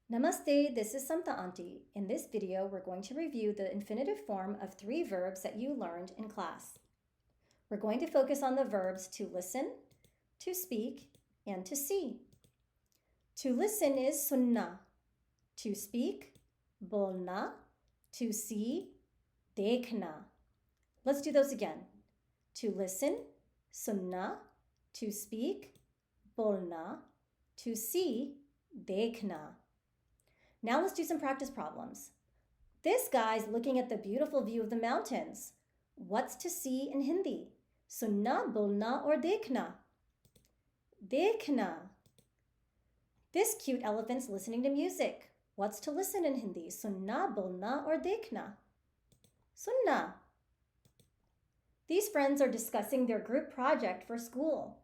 Namaste, this is Samta Auntie. In this video, we're going to review the infinitive form of 3 verbs that you learned in class. We're going to focus on the verbs to listen, to speak, and to see. To listen is sunna. To speak, bolna. To see, dekhna. Let's do those again. To listen, sunna. To speak, bolna. To see, dekhna. Now let's do some practice problems. This guy's looking at the beautiful view of the mountains. What's to see in Hindi? Sunna, bolna, or dekhna? Dekhna. This cute elephant's listening to music. What's to listen in Hindi? Sunna, bolna, or dekhna? Sunna. These friends are discussing their group project for school.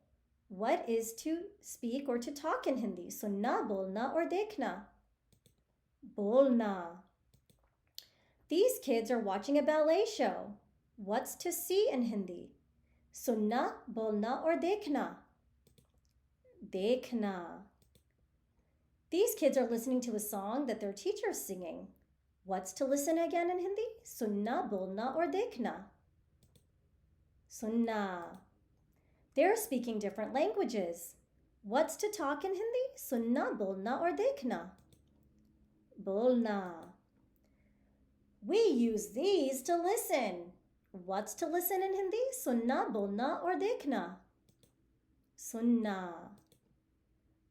What is to speak or to talk in Hindi? Sunna, bolna, or dekhna? Bolna. These kids are watching a ballet show. What's to see in Hindi? Sunna, bolna, or dekhna? Dekhna. These kids are listening to a song that their teacher's singing. What's to listen again in Hindi? Sunna, bolna, or dekhna? Sunna. They're speaking different languages. What's to talk in Hindi? Sunna, bolna, or dekhna? Bolna. We use these to listen. What's to listen in Hindi? Sunna, bolna, or dekhna? Sunna.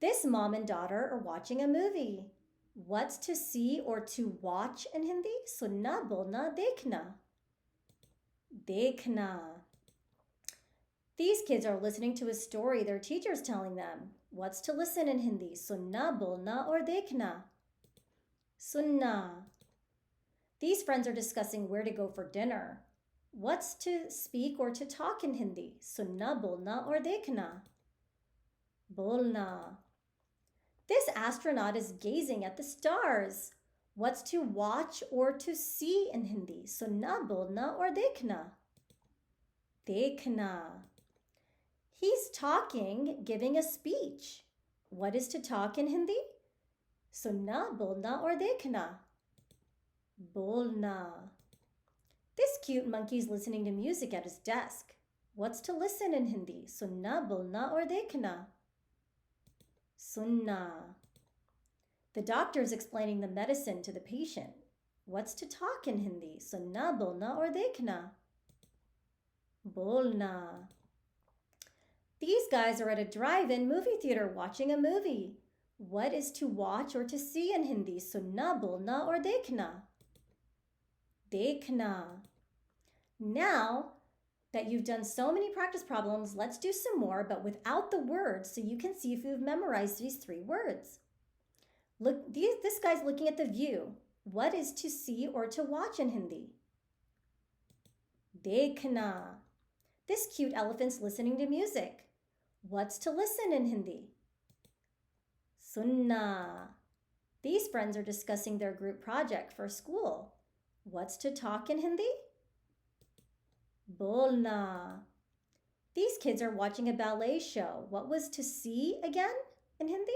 This mom and daughter are watching a movie. What's to see or to watch in Hindi? Sunna, bolna, dekhna? Dekhna. These kids are listening to a story their teacher's telling them. What's to listen in Hindi? Sunna, bolna, or dekhna? Sunna. These friends are discussing where to go for dinner. What's to speak or to talk in Hindi? Sunna, bolna, or dekhna? Bolna. This astronaut is gazing at the stars. What's to watch or to see in Hindi? Sunna, bolna, or dekhna? Dekhna. He's talking, giving a speech. What is to talk in Hindi? Sunna, bolna, or dekhna? Bolna. This cute monkey's listening to music at his desk. What's to listen in Hindi? Sunna, bolna, or dekhna? Sunna. The doctor's explaining the medicine to the patient. What's to talk in Hindi? Sunna, bolna, or dekhna? Bolna. These guys are at a drive-in movie theater watching a movie. What is to watch or to see in Hindi? Sunna, bolna, or dekhna? Dekhna. Now that you've done so many practice problems, let's do some more, but without the words, so you can see if you've memorized these 3 words. Look, this guy's looking at the view. What is to see or to watch in Hindi? Dekhna. This cute elephant's listening to music. What's to listen in Hindi? Sunna. These friends are discussing their group project for school. What's to talk in Hindi? Bolna. These kids are watching a ballet show. What was to see again in Hindi?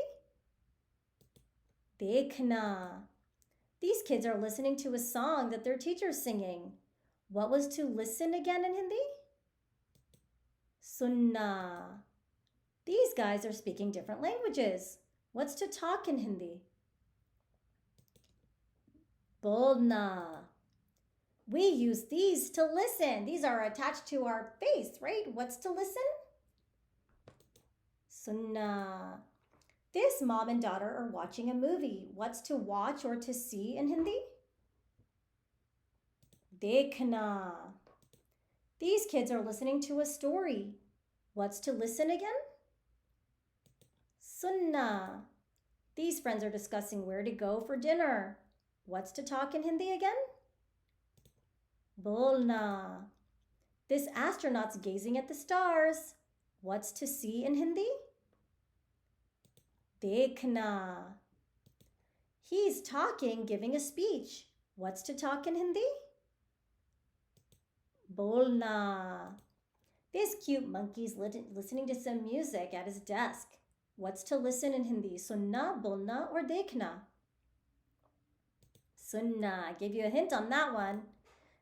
Dekhna. These kids are listening to a song that their teacher's singing. What was to listen again in Hindi? Sunna. These guys are speaking different languages. What's to talk in Hindi? Bolna. We use these to listen. These are attached to our face, right? What's to listen? Sunna. This mom and daughter are watching a movie. What's to watch or to see in Hindi? Dekhna. These kids are listening to a story. What's to listen again? Sunna. These friends are discussing where to go for dinner. What's to talk in Hindi again? Bolna. This astronaut's gazing at the stars. What's to see in Hindi? Dekhna. He's talking, giving a speech. What's to talk in Hindi? Bolna. This cute monkey's listening to some music at his desk. What's to listen in Hindi? Sunna, bolna, or dekhna? Sunna. I gave you a hint on that one.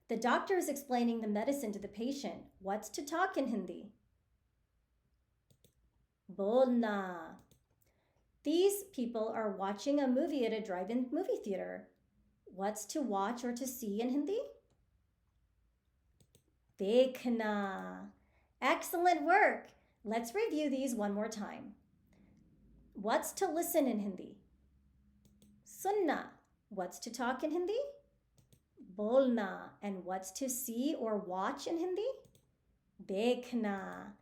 The doctor is explaining the medicine to the patient. What's to talk in Hindi? Bolna. These people are watching a movie at a drive-in movie theater. What's to watch or to see in Hindi? Dekhna. Excellent work. Let's review these one more time. What's to listen in Hindi? Sunna. What's to talk in Hindi? Bolna. And what's to see or watch in Hindi? Dekhna.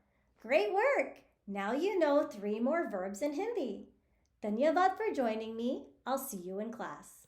Great work. Now you know 3 more verbs in Hindi. Dhanyavad for joining me. I'll see you in class.